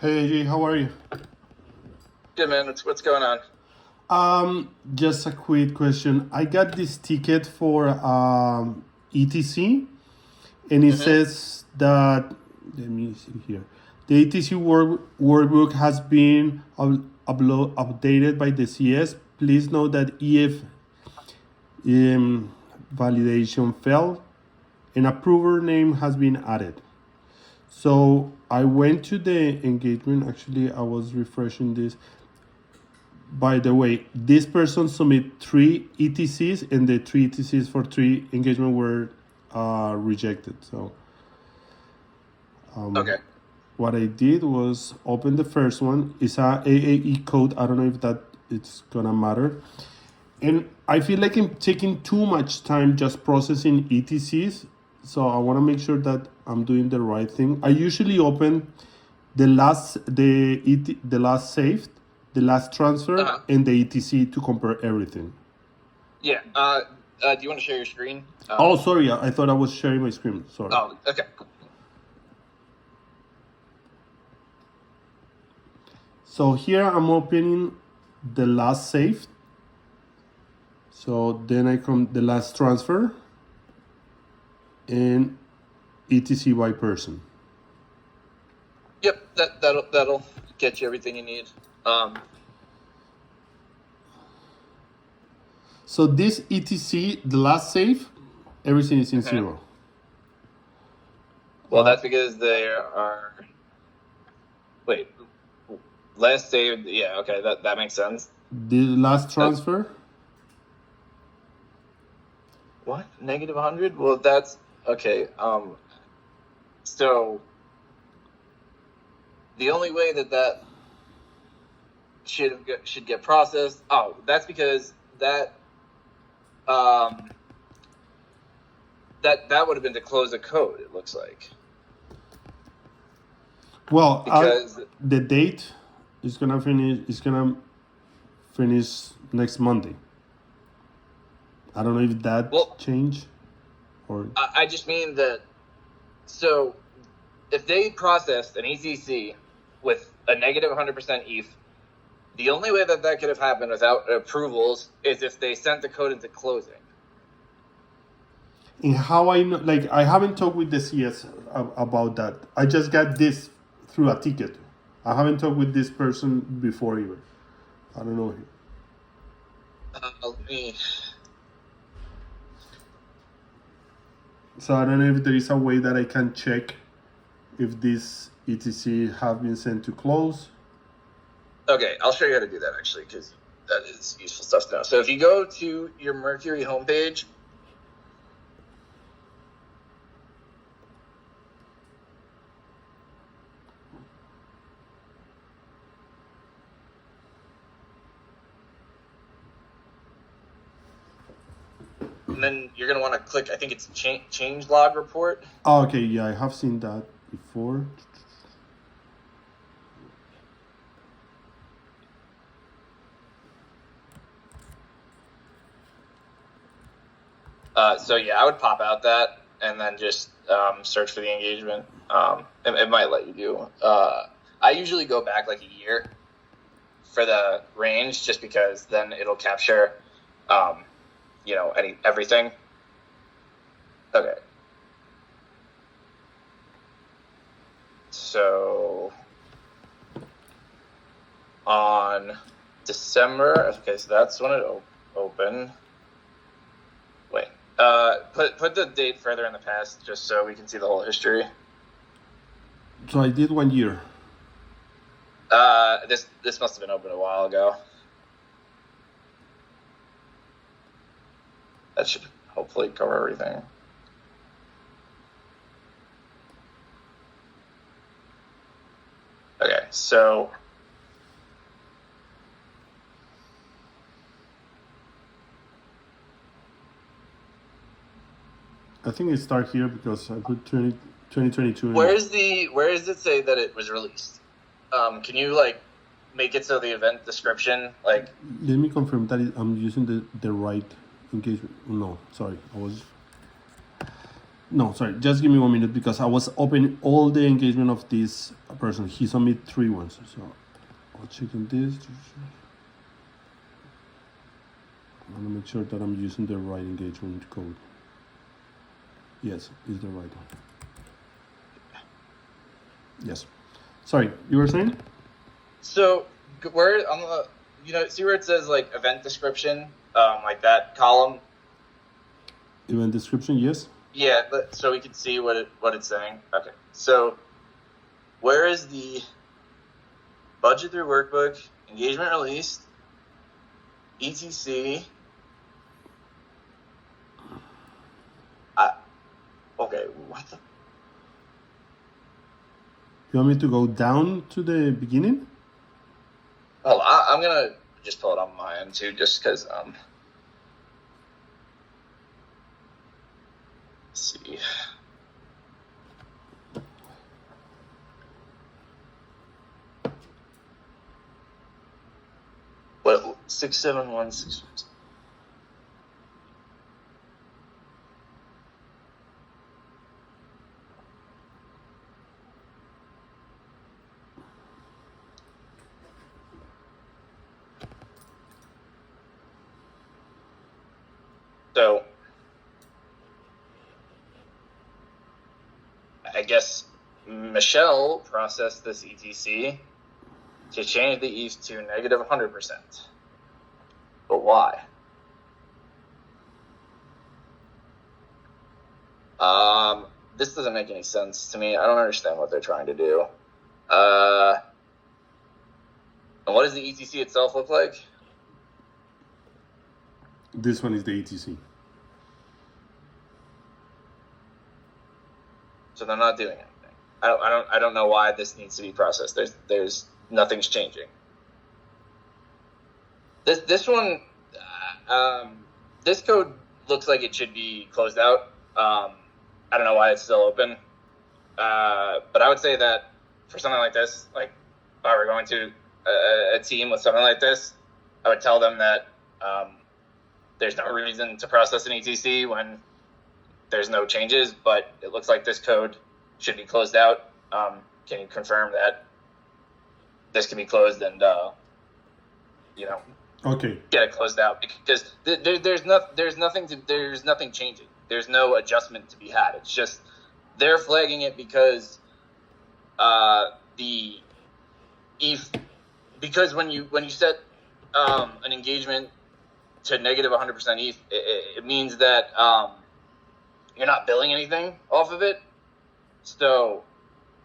Hey AJ, how are you? Good man, what's going on? Just a quick question. I got this ticket for ETC, and it hmm says that let me see here. The ETC workbook has been updated by the CS. Please note that EF validation failed. An approver name has been added. So I went to the engagement. Actually, I was refreshing this. By the way, this person submit three ETCs, and the three ETCs for three engagement were rejected. So Okay. what I did was open the first one. It's a AAE code. I don't know if that it's gonna matter. And I feel like I'm taking too much time just processing ETCs. So I want to make sure that I'm doing the right thing. I usually open the last saved, the last transfer, Uh-huh. and the ETC to compare everything. Yeah. Do you want to share your screen? Oh, sorry, I thought I was sharing my screen. Sorry. Oh, okay. So here I'm opening the last saved. So then I come the last transfer and ETC by person. Yep. That'll get you everything you need. So this ETC, the last save, everything is in mhm. zero. Well, that's because they are. Wait. Last saved. Yeah. Okay. That makes sense. The last Uh, transfer, what? -100? Well, that's okay. So the only way that should get processed. Oh, that's because um that would have been to close a code. It looks like well, because the date is gonna finish. Is gonna finish next Monday. I don't know if that well, changed or I just mean that. So if they processed an ECC with a -100% ETH, the only way that could have happened without approvals is if they sent the code into closing. in how I know. Like I haven't talked with the CS about that. I just got this through a ticket. I haven't talked with this person before even. I don't know him. Let me. So I don't know if there is a way that I can check if this ETC have been sent to close. Okay, I'll show you how to do that actually, because that is useful stuff to know. So if you go to your Mercury homepage, and then you're gonna want to click. I think it's change log report. Oh, okay, yeah, I have seen that before. So yeah, I would pop out that and then just search for the engagement. It might let you do. I usually go back like a year for the range, just because then it'll capture, everything. Okay. So on December, okay, so that's when it opened. Wait, put the date further in the past, just so we can see the whole history. So I did 1 year. This must have been open a while ago. That should hopefully cover everything. Okay, so I think it start here because I put 2022. where does it say that it was released? Can you make it so the event description Let me confirm that I'm using the right engagement. No, sorry, I was. No, sorry. Just give me 1 minute because I was opening all the engagement of this person. He submitted 3 ones. So I'll check on this. I want to make sure that I'm using the right engagement code. Yes, it's the right one. Yes. Sorry, you were saying? So where on the, see where it says like event description, like that column. Event description, yes. Yeah, so we can see what it's saying. Okay, so where is the budget through workbook, engagement released, ETC? Okay, what the? You want me to go down to the beginning? Oh, I'm gonna just pull it on my end too, just because let's see. What 67161? So I guess Michelle processed this ETC to change the ETH to negative 100%. But why? This doesn't make any sense to me. I don't understand what they're trying to do. And what does the ETC itself look like? This one is the ETC. So they're not doing anything. I don't know why this needs to be processed. There's nothing's changing. This one, this code looks like it should be closed out. I don't know why it's still open. But I would say that for something like this, like if I were going to a team with something like this, I would tell them that there's no reason to process an ETC when there's no changes, but it looks like this code should be closed out. Can you confirm that this can be closed and, Okay. get it closed out? Because there's nothing changing. There's no adjustment to be had. It's just they're flagging it because the ETH, because when you set an engagement to negative 100% ETH, it means that you're not billing anything off of it. So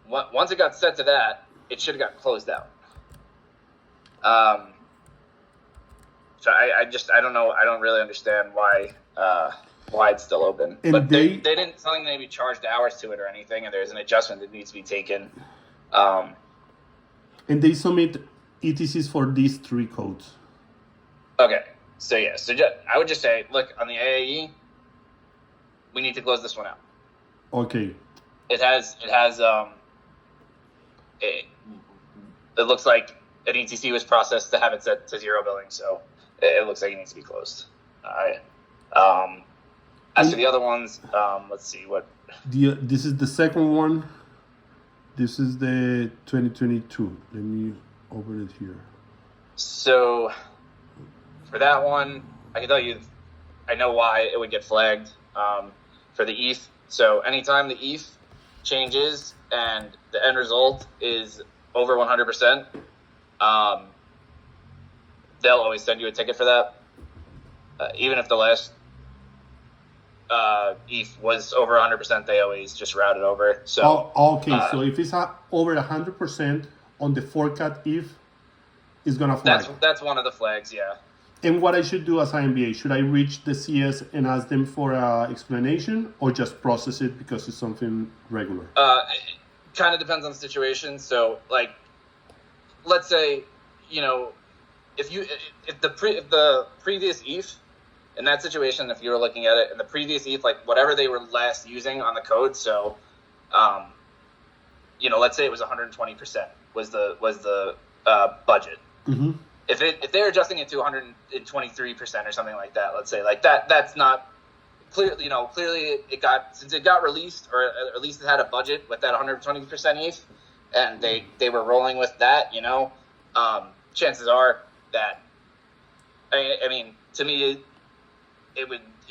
once it got set to that, it should have gotten closed out. So I don't know. I don't really understand why it's still open. And but they didn't tell me they be charged hours to it or anything, and there's an adjustment that needs to be taken. And they submit ETCs for these 3 codes. Okay. So yeah. So I would just say, look, on the AAE, we need to close this one out. Okay. It looks like an ETC was processed to have it set to 0 billing, so it looks like it needs to be closed. All right. As for the other ones, let's see what. This is the second one. This is the 2022. Let me open it here. So for that one, I can tell you, I know why it would get flagged for the ETH. So anytime the ETH changes and the end result is over 100%, they'll always send you a ticket for that. Even if the last ETH was over 100%, they always just route it over. So okay. So if it's over 100% on the forecast ETH, it's gonna flag. That's one of the flags, yeah. And what I should do as IMBA, should I reach the CS and ask them for an explanation, or just process it because it's something regular? It kind of depends on the situation. So, like, let's say, if the previous ETH in that situation, if you were looking at it, and the previous ETH, like whatever they were last using on the code, so, let's say it was 120% was the budget. Mm-hmm. If they're adjusting it to 123% or something like that, let's say, like that's not clearly it got released, or at least it had a budget with that 120% ETH, and they were rolling with that. Chances are that, I mean, to me, it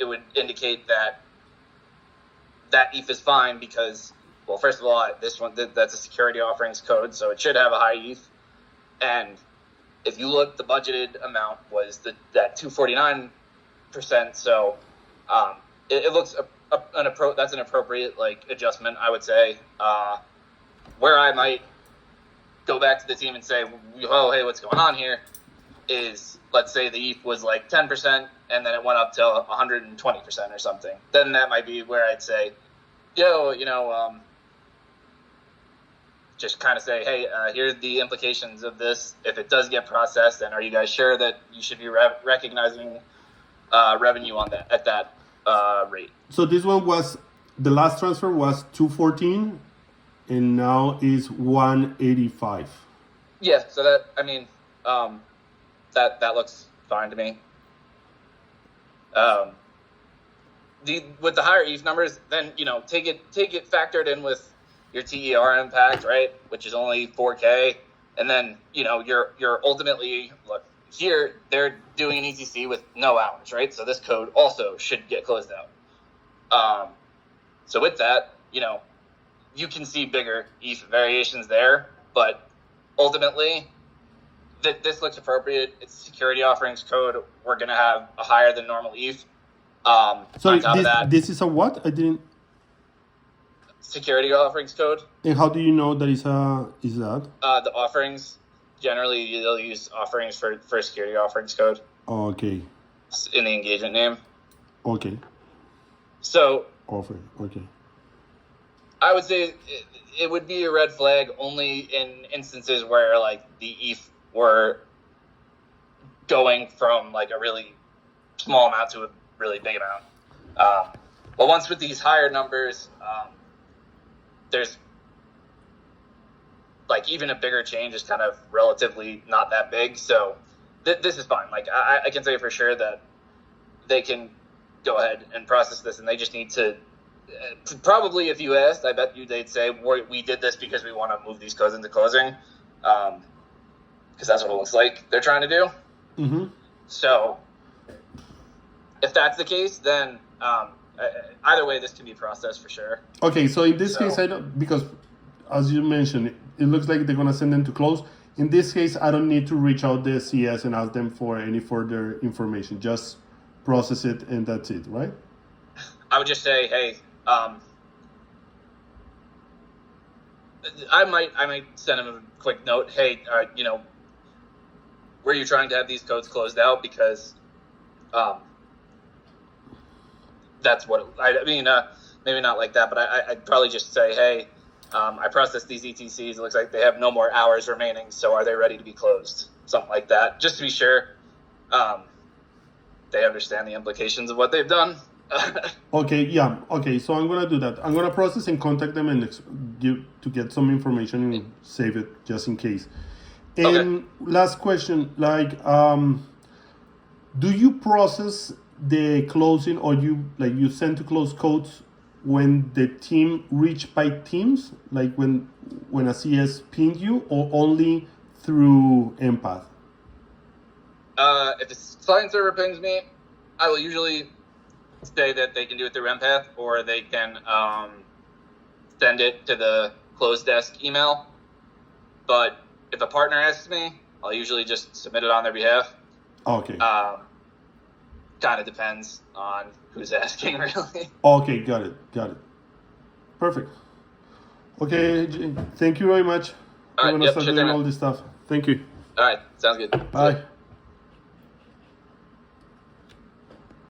would indicate that ETH is fine because, well, first of all, this one, that's a security offerings code, so it should have a high ETH. And if you look, the budgeted amount was that 249%. So it looks that's an appropriate adjustment, I would say. Where I might go back to the team and say, oh, hey, what's going on here? Is, let's say the ETH was 10% and then it went up to 120% or something. Then that might be where I'd say, just kind of say, hey, here are the implications of this. If it does get processed, then are you guys sure that you should be recognizing revenue on that at that rate? So this one was, the last transfer was 214 and now is 185. Yeah, so that, I mean, that looks fine to me. With the higher ETH numbers, then take it factored in with your TER impact, right? Which is only 4K, and then you're ultimately, look, here they're doing an ETC with no hours, right? So this code also should get closed out. So with that, you can see bigger ETH variations there, but ultimately, this looks appropriate. It's security offerings code. We're going to have a higher than normal ETH. Sorry, this is a what? I didn't. Security offerings code. And how do you know that is that? The offerings, generally they'll use offerings for security offerings code. Oh, okay. In the engagement name. Okay. So. Offer. Okay. I would say it would be a red flag only in instances where the ETH were going from a really small amount to a really big amount. But once with these higher numbers, there's even a bigger change is kind of relatively not that big. So this is fine. I can say for sure that they can go ahead and process this, and they just need to. Probably, if you asked, I bet you they'd say we did this because we want to move these codes into closing, because that's what it looks like they're trying to do. Mm-hmm. So, if that's the case, then either way, this can be processed for sure. Okay, so in this case, I don't, because as you mentioned, it looks like they're gonna send them to close. In this case, I don't need to reach out to the CS and ask them for any further information. Just process it, and that's it, right? I would just say, hey. I might send him a quick note. Hey, were you trying to have these codes closed out? Because, that's what I mean. Maybe not like that, but I'd probably just say, hey, I processed these ETCs. It looks like they have no more hours remaining. So are they ready to be closed? Something like that, just to be sure. They understand the implications of what they've done. Okay, yeah. Okay, so I'm gonna do that. I'm gonna process and contact them and get some information and save it just in case. And Okay. Last question, do you process the closing, or you send to close codes when the team reach by teams, when a CS pinged you, or only through Empath? If the client server pings me, I will usually say that they can do it through Empath, or they can send it to the closed desk email. But if a partner asks me, I'll usually just submit it on their behalf. Okay. Kind of depends on who's asking, really. Okay, got it. Perfect. Okay, thank you very much. All right, I'm gonna yep, start sure doing thing. all this stuff. Thank you. All right, sounds good. Bye.